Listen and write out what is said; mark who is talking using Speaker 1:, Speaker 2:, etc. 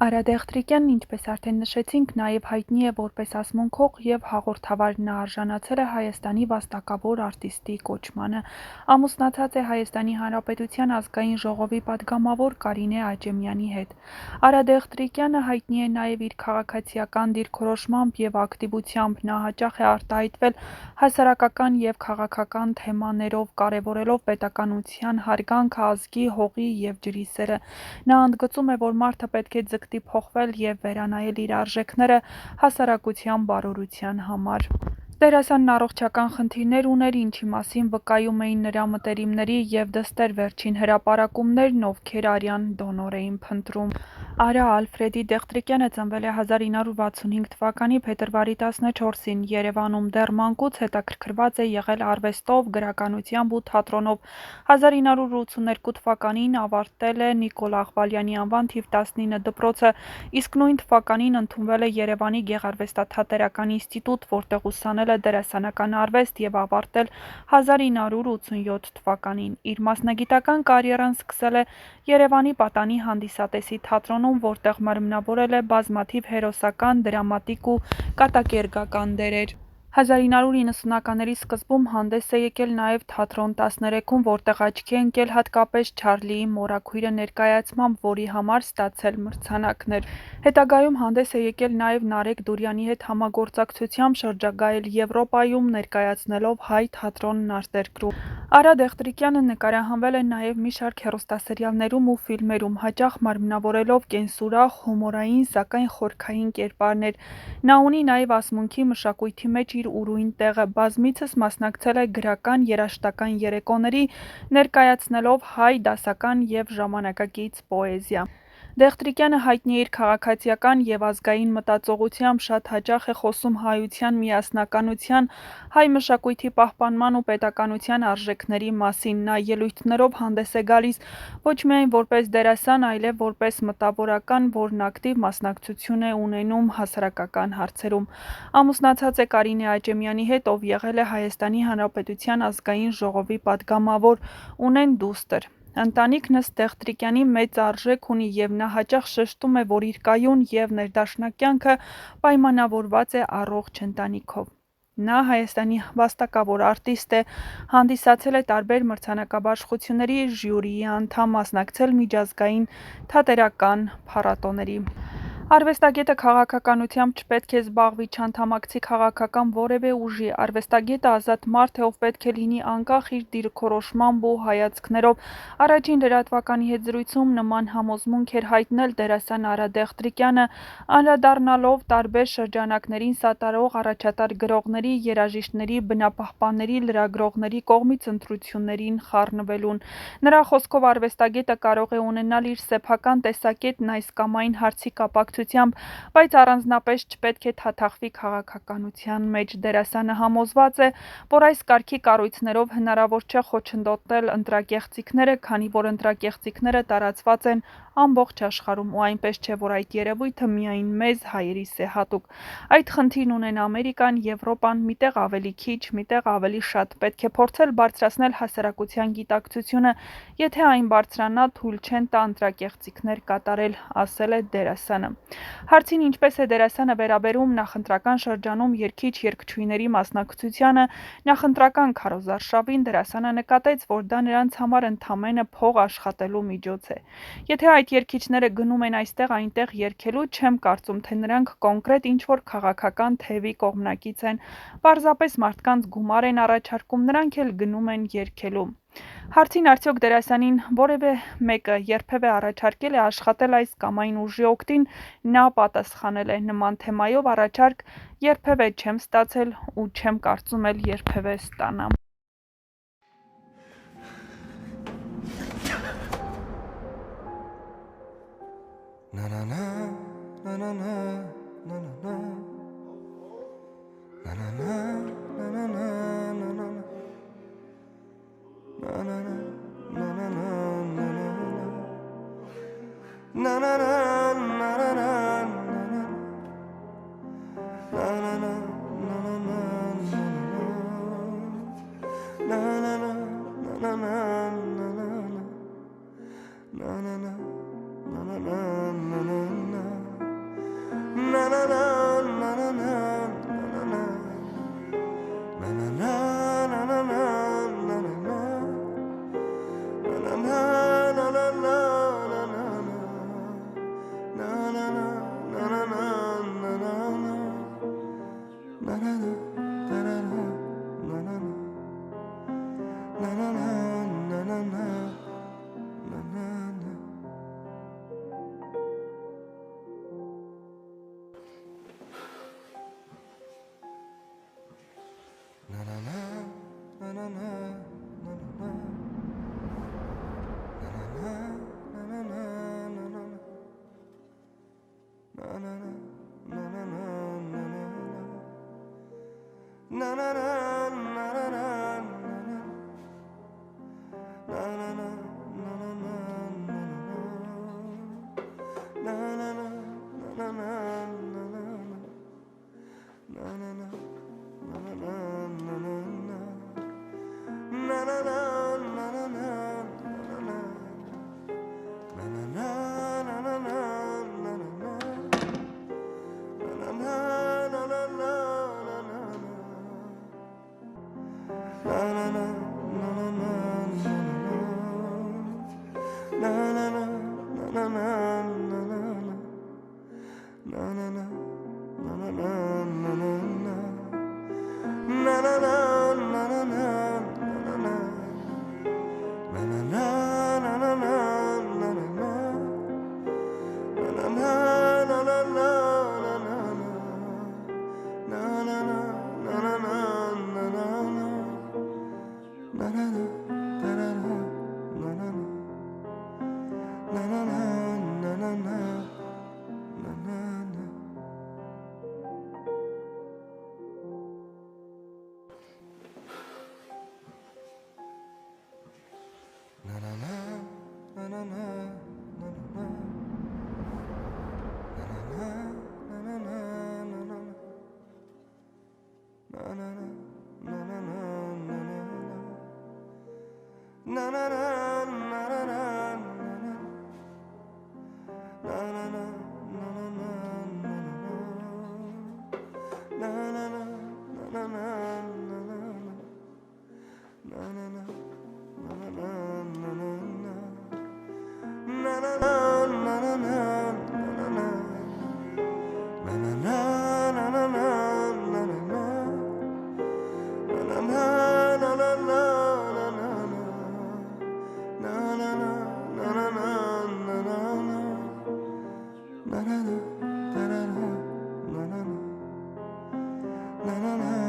Speaker 1: Արա Դեղտրիկյանն, ինչպես արդեն նշեցինք, նաև հայտնի է որպես ասմունքող և հաղորդավար, նա արժանացել է Հայաստանի վաստակավոր արտիստի կոչմանը։ Ամուսնացած է Հայաստանի Հանրապետության ազգային ժողովի պատգամավոր Կարինե Աճեմյանի հետ։ Արա Դեղտրիկյանը հայտնի է նաև իր քաղաքացիական դիրքորոշմամբ և ակտիվությամբ, նա հաճախ է արտահայտվել հասարակական և քաղաքական թեմաներով, կարևորելով պետականության հարգանքը, ազգի, հողի և ջրի սերը։ Նա ընդգծում է, որ մարդը պետք է ձգտի փոխվել և վերանայել իր արժեքները հասարակության բարօրության համար։ Դերասանն առողջական խնդիրներ ուներ, ինչի մասին վկայում էին նրա մտերիմների և դստեր վերջին հրապարակումներն, ովքեր արյան դոնոր էին փնտրում։ Արա Ալֆրեդի Դեղտրիկյանը ծնվել է 1965 թվականի փետրվարի 14-ին Երևանում, դեռ մանկուց հետաքրքրված է եղել արվեստով, գրականությամբ ու թատրոնով։ 1982 թվականին ավարտել է Նիկոլ Աղբալյանի անվան թիվ 19 դպրոցը, իսկ նույն թվականին ընդունվել է Երևանի գեղարվեստաթատերական ինստիտուտ, որտեղ ուսանել է դերասանական արվեստ և ավարտել 1987 թվականին։ Իր մասնագիտական կարիերան սկսել է Երևանի Պատանի հանդիսատեսի թատրոնում, որտեղ մարմնավորել է բազմաթիվ հերոսական, դրամատիկ ու կատակերգական դերեր։ 1990-ականների սկզբում հանդես է եկել նաև թատրոն 13-ում, որտեղ աչքի է ընկել հատկապես Չարլիի մորաքույրը ներկայացմամբ, որի համար ստացել մրցանակներ։ Հետագայում հանդես է եկել նաև Նարեկ Դուրյանի հետ համագործակցությամբ, շրջագայել Եվրոպայում, ներկայացնելով հայ թատրոնն արտերկրում։ Արա Դեղտրիկյանը նկարահանվել է նաև մի շարք հեռուստասերիալներում ու ֆիլմերում, հաճախ մարմնավորելով կենսուրախ, հումորային, սակայն խորքային կերպարներ։ Նա ունի նաև ասմունքի մշակույթի մեջ իր ուրույն տեղը, բազմիցս մասնակցել է գրական, երաժշտական երեկոների, ներկայացնելով հայ դասական և ժամանակակից պոեզիա։ Դեղտրիկյանը հայտնի է իր քաղաքացիական և ազգային մտածողությամբ, շատ հաճախ է խոսում հայության միասնականության, հայ մշակույթի պահպանման ու պետականության արժեքների մասին։ Նա ելույթներով հանդես է գալիս ոչ միայն որպես դերասան, այլև որպես մտավորական, որն ակտիվ մասնակցություն է ունենում հասարակական հարցերում։ Ամուսնացած է Կարինե Աճեմյանի հետ, ով եղել է Հայաստանի Հանրապետության ազգային ժողովի պատգամավոր, ունեն դուստր։ Ընտանիքն ըստ Դեղտրիկյանի մեծ արժեք ունի և նա հաճախ շեշտում է, որ իր կայուն և ներդաշնակ կյանքը պայմանավորված է առողջ ընտանիքով։ Նա Հայաստանի վաստակավոր արտիստ է, հանդիսացել է տարբեր մրցանակաբաշխությունների ժյուրիի անդամ, մասնակցել միջազգային թատերական փառատոների։ Արվեստագետը քաղաքականությամբ չպետք է զբաղվի, չանդամակցի քաղաքական որևէ ուժի։ Արվեստագետը ազատ մարդ է, ով պետք է լինի անկախ իր դիրքորոշմամբ ու հայացքներով։ Առաջին լրատվականի հետ զրույցում նման համոզմունք էր հայտնել դերասան Արա Դեղտրիկյանը, անդրադառնալով տարբեր շրջանակներին սատարող առաջատար գրողների, երաժիշտների, բնապահպանների, լրագրողների կողմից ընտրություններին խառնվելուն։ Նրա խոսքով արվեստագետը կարող է ունենալ իր սեփական տեսակետն այս կամ այն հարցի կապակցությամբ, բայց առանձնապես չպետք է թաթախվի քաղաքականության մեջ։ Դերասանը համոզված է, որ այս կարգի կառույցներով հնարավոր չէ խոչընդոտել ընտրակեղծիքները, քանի որ ընտրակեղծիքները տարածված են ամբողջ աշխարհում, ու այնպես չէ, որ այդ երևույթը միայն մեզ հայերիս է հատուկ։ Այդ խնդիրն ունեն Ամերիկան, Եվրոպան, միտեղ ավելի քիչ, միտեղ ավելի շատ։ Պետք է փորձել բարձրացնել հասարակության գիտակցությունը, եթե այն բարձրանա, թույլ չեն տա ընտրակեղծիքներ կատարել, ասել է դերասանը։ Հարցին ինչպես է դերասանը վերաբերում նախընտրական շրջանում երգիչ-երգչուհիների մասնակցությանը նախընտրական քարոզարշավին, դերասանը նկատեց, որ դա նրանց համար ընդամենը փող աշխատելու միջոց է։ Եթե այդ երգիչները գնում են այստեղ-այնտեղ երգելու, չեմ կարծում, թե նրանք կոնկրետ ինչ-որ քաղաքական թևի կողմնակից են, պարզապես մարդկանց գումար են առաջարկում, նրանք էլ գնում են երգելու։ Հարցին արդյոք դերասանին որևէ մեկը երբևէ առաջարկել է աշխատել այս կամ այն ուժի օգտին, նա պատասխանել է. նման թեմայով առաջարկ երբևէ չեմ ստացել ու չեմ կարծում էլ երբևէ ստանամ։
Speaker 2: Na na